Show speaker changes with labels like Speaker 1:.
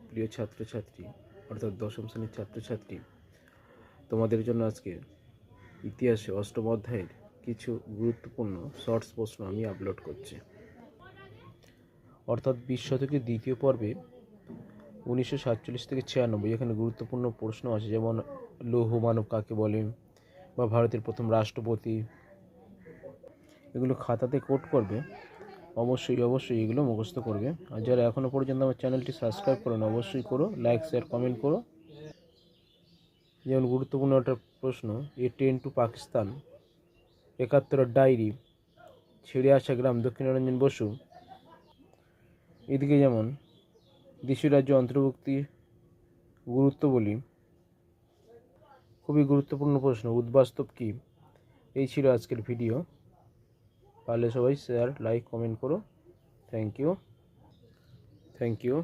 Speaker 1: প্রিয় ছাত্রছাত্রী অর্থাৎ দশম শ্রেণীর ছাত্রছাত্রী, তোমাদের জন্য আজকে ইতিহাসে অষ্টম অধ্যায়ের কিছু গুরুত্বপূর্ণ শর্টস প্রশ্ন আমি আপলোড করছি। অর্থাৎ 20 শতকের দ্বিতীয় পর্বে 1947 থেকে 96 এখানে গুরুত্বপূর্ণ প্রশ্ন আছে, যেমন লৌহ মানব কাকে বলে বা ভারতের প্রথম রাষ্ট্রপতি। এগুলো খাতাতে কোট করবে, অবশ্যই এগুলো মুখস্থ করবে। আর যারা এখনও পর্যন্ত আমার চ্যানেলটি সাবস্ক্রাইব করো না, অবশ্যই করো, লাইক শেয়ার কমেন্ট করো। যেমন গুরুত্বপূর্ণ একটা প্রশ্ন, এ ট্রেন টু পাকিস্তান, 71 ডায়েরি, ছেড়ে আসা গ্রাম, দক্ষিণারঞ্জন বসু। এদিকে যেমন দেশীয় রাজ্য অন্তর্ভুক্তি গুরুত্ব বলি, খুবই গুরুত্বপূর্ণ প্রশ্ন, উদ্বাস্তব কী। এই ছিল আজকের ভিডিও। পারলে সবাই শেয়ার লাইক কমেন্ট করো। Thank you.